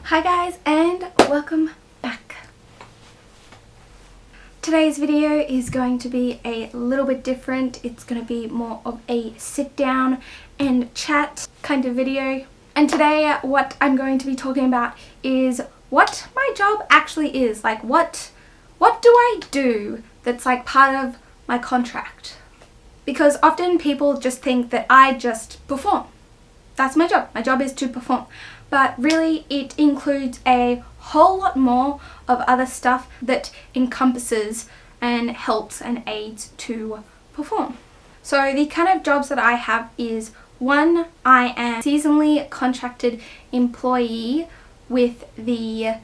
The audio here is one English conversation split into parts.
Hi guys, and welcome back. Today's video is going to be a little bit different. It's going to be more of a sit down and chat kind of video. And today what I'm going to be talking about is what my job actually is. Like what do I do that's like part of my contract? Because often people just think that I just perform. That's my job. My job is to perform. But really it includes a whole lot more of other stuff that encompasses and helps and aids to perform. So the kind of jobs that I have is, one, I am seasonally contracted employee with the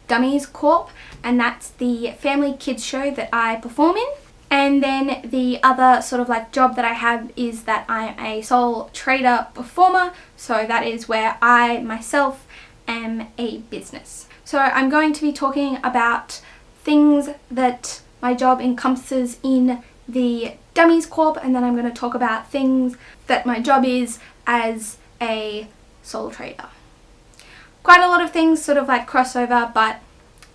Dummies Corp, and that's the family kids show that I perform in. And then the other sort of like job that I have is that I'm a sole trader performer. So that is where I myself am a business. So I'm going to be talking about things that my job encompasses in the Dummies Corp, and then I'm going to talk about things that my job is as a sole trader. Quite a lot of things sort of like crossover, but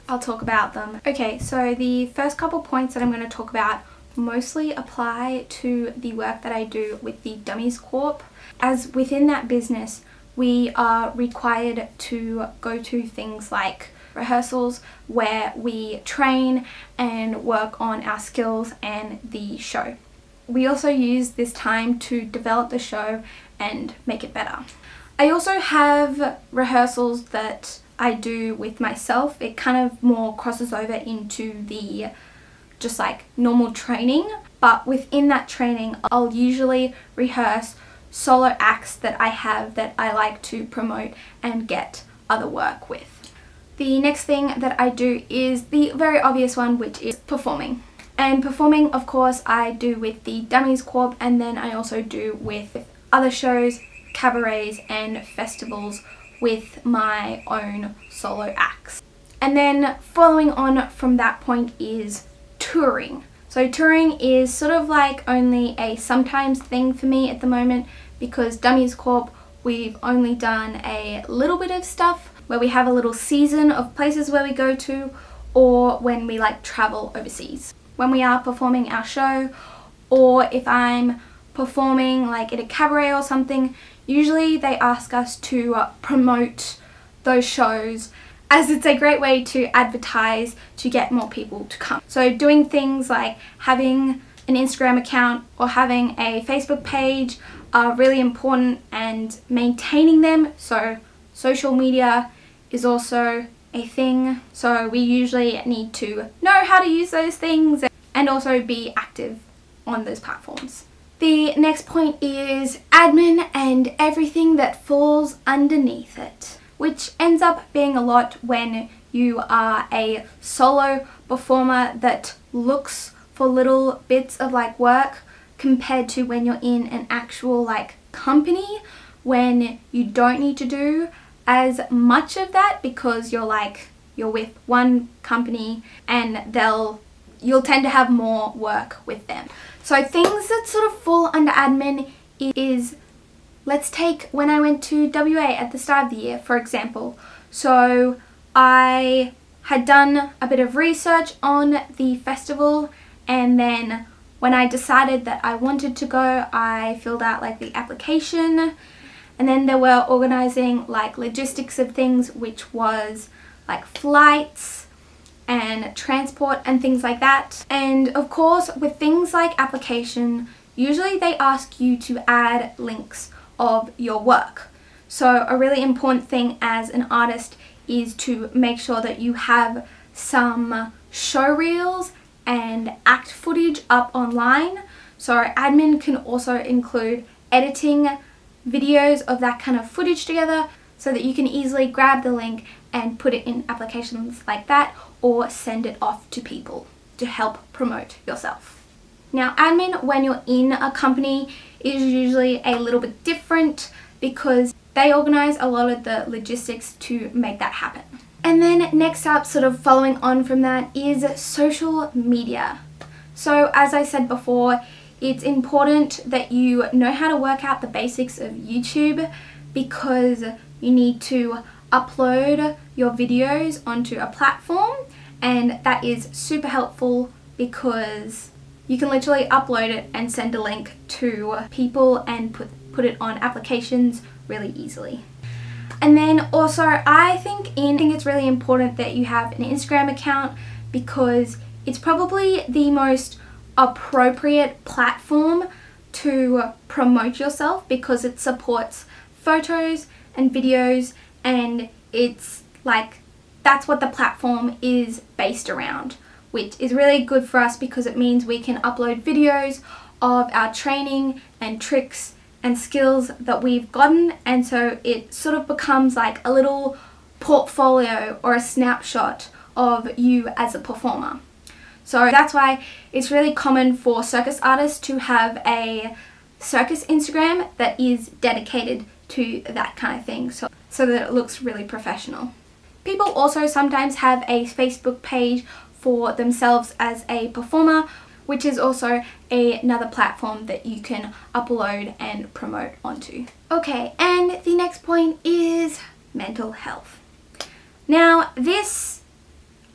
I'll talk about them. Okay, so the first couple points that I'm going to talk about mostly apply to the work that I do with the Dummies Corp. As within that business, we are required to go to things like rehearsals where we train and work on our skills and the show. We also use this time to develop the show and make it better. I also have rehearsals that I do with myself. It kind of more crosses over into the just like normal training, but within that training I'll usually rehearse solo acts that I have that I like to promote and get other work with. The next thing that I do is the very obvious one, which is performing. And performing, of course, I do with the Dummies Corp, and then I also do with other shows, cabarets and festivals with my own solo acts. And then following on from that point is touring. So touring is sort of like only a sometimes thing for me at the moment, because Dummies Corp, we've only done a little bit of stuff where we have a little season of places where we go to, or when we like travel overseas. When we are performing our show, or if I'm performing like at a cabaret or something, usually they ask us to promote those shows, as it's a great way to advertise to get more people to come. So doing things like having an Instagram account or having a Facebook page are really important, and maintaining them. So social media is also a thing. So we usually need to know how to use those things and also be active on those platforms. The next point is admin and everything that falls underneath it, which ends up being a lot when you are a solo performer that looks for little bits of like work, compared to when you're in an actual like company, when you don't need to do as much of that because you're with one company and you'll tend to have more work with them. So things that sort of fall under admin is, let's take when I went to WA at the start of the year, for example. So I had done a bit of research on the festival, and then when I decided that I wanted to go, I filled out like the application, and then they were organizing like logistics of things, which was like flights and transport and things like that. And of course, with things like application, usually they ask you to add links of your work. So a really important thing as an artist is to make sure that you have some show reels and act footage up online. So admin can also include editing videos of that kind of footage together, so that you can easily grab the link and put it in applications like that, or send it off to people to help promote yourself. Now admin when you're in a company is usually a little bit different, because they organize a lot of the logistics to make that happen. And then next up, sort of following on from that, is social media. So as I said before, it's important that you know how to work out the basics of YouTube, because you need to upload your videos onto a platform, and that is super helpful because you can literally upload it and send a link to people and put it on applications really easily. And then also I think it's really important that you have an Instagram account because it's probably the most appropriate platform to promote yourself because it supports photos and videos, and it's like that's what the platform is based around, which is really good for us because it means we can upload videos of our training and tricks and skills that we've gotten, and so it sort of becomes like a little portfolio or a snapshot of you as a performer. So that's why it's really common for circus artists to have a circus Instagram that is dedicated to that kind of thing, so that it looks really professional. People also sometimes have a Facebook page for themselves as a performer, which is also another platform that you can upload and promote onto. Okay, and the next point is mental health. Now this,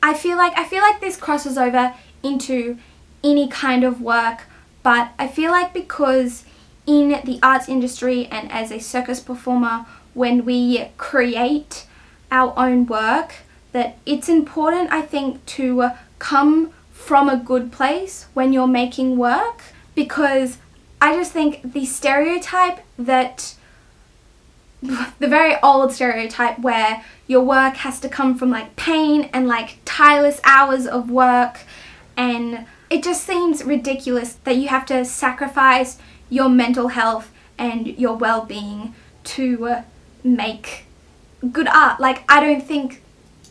I feel like this crosses over into any kind of work, but I feel like because in the arts industry and as a circus performer, when we create our own work, that it's important, I think, to come from a good place when you're making work, because I just think the stereotype that the very old stereotype where your work has to come from like pain and like tireless hours of work, and it just seems ridiculous that you have to sacrifice your mental health and your well-being to make good art. Like, I don't think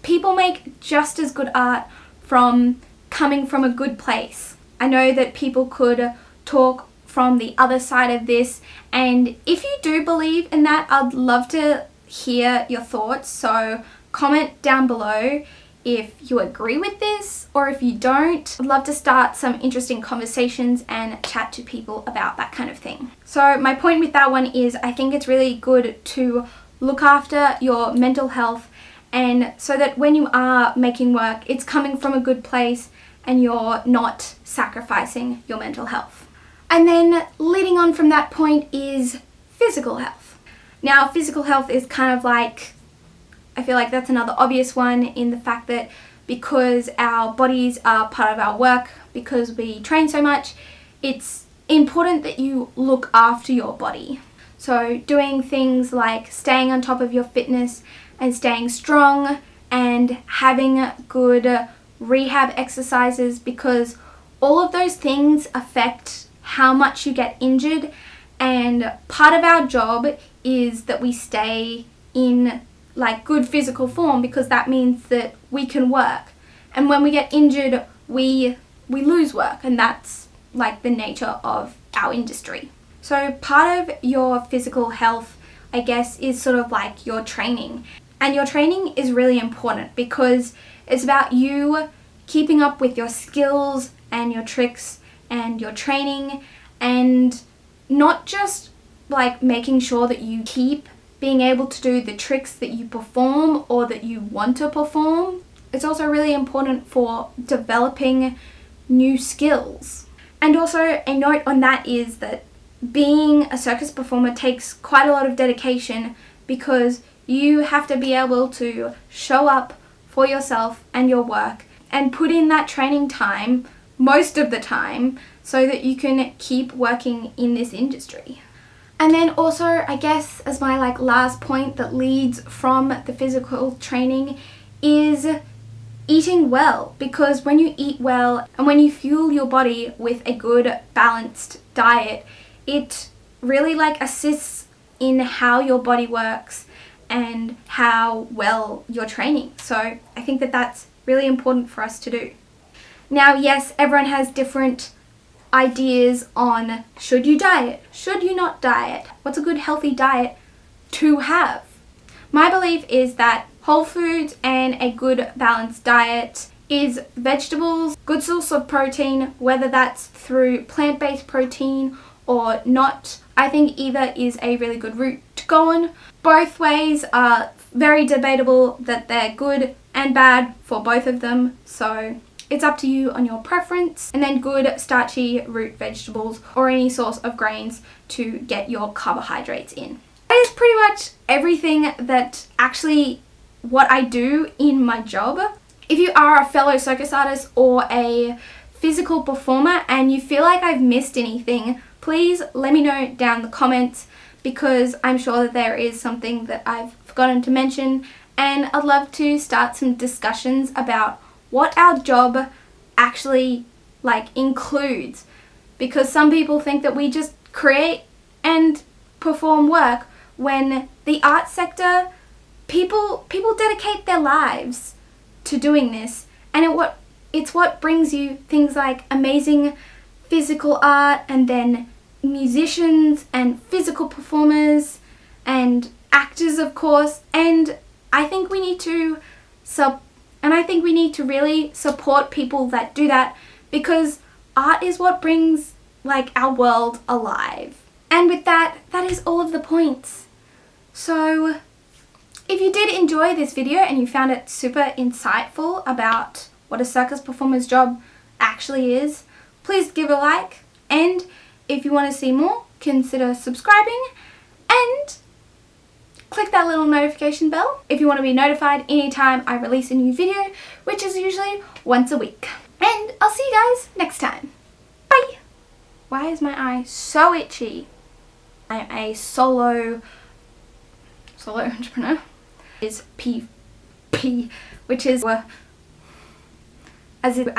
people make just as good art from coming from a good place. I know that people could talk from the other side of this, and if you do believe in that, I'd love to hear your thoughts. So comment down below if you agree with this, or if you don't. I'd love to start some interesting conversations and chat to people about that kind of thing. So my point with that one is I think it's really good to look after your mental health, and so that when you are making work, it's coming from a good place and you're not sacrificing your mental health. And then leading on from that point is physical health. Now, physical health is kind of like, I feel like that's another obvious one in the fact that because our bodies are part of our work, because we train so much, it's important that you look after your body. So doing things like staying on top of your fitness and staying strong and having good rehab exercises, because all of those things affect how much you get injured, and part of our job is that we stay in like good physical form, because that means that we can work, and when we get injured we lose work, and that's like the nature of our industry. So part of your physical health, I guess, is sort of like your training, and your training is really important because it's about you keeping up with your skills and your tricks and your training, and not just like making sure that you keep being able to do the tricks that you perform or that you want to perform. It's also really important for developing new skills. And also a note on that is that being a circus performer takes quite a lot of dedication, because you have to be able to show up for yourself and your work and put in that training time most of the time so that you can keep working in this industry. And then also, I guess, as my like last point that leads from the physical training is eating well, because when you eat well and when you fuel your body with a good balanced diet, it really like assists in how your body works and how well you're training. So I think that that's really important for us to do. Now, yes, everyone has different ideas on should you diet, should you not diet, what's a good healthy diet to have. My belief is that whole foods and a good balanced diet is vegetables, good source of protein, whether that's through plant-based protein or not. I think either is a really good route to go on. Both ways are very debatable, that they're good and bad for both of them, so it's up to you on your preference. And then good starchy root vegetables or any source of grains to get your carbohydrates in. That is pretty much everything that actually what I do in my job. If you are a fellow circus artist or a physical performer and you feel like I've missed anything, please let me know down in the comments, because I'm sure that there is something that I've forgotten to mention, and I'd love to start some discussions about what our job actually includes, because some people think that we just create and perform work, when the art sector, people dedicate their lives to doing this, and it's what brings you things like amazing physical art, and then musicians and physical performers and actors, of course. And I think we need to really support people that do that, because art is what brings our world alive. And with that is all of the points. So if you did enjoy this video and you found it super insightful about what a circus performer's job actually is, please give a like, and if you want to see more, consider subscribing and click that little notification bell if you want to be notified anytime I release a new video, which is usually once a week. And I'll see you guys next time. Bye! Why is my eye so itchy? I am a solo entrepreneur. Is P, which is as in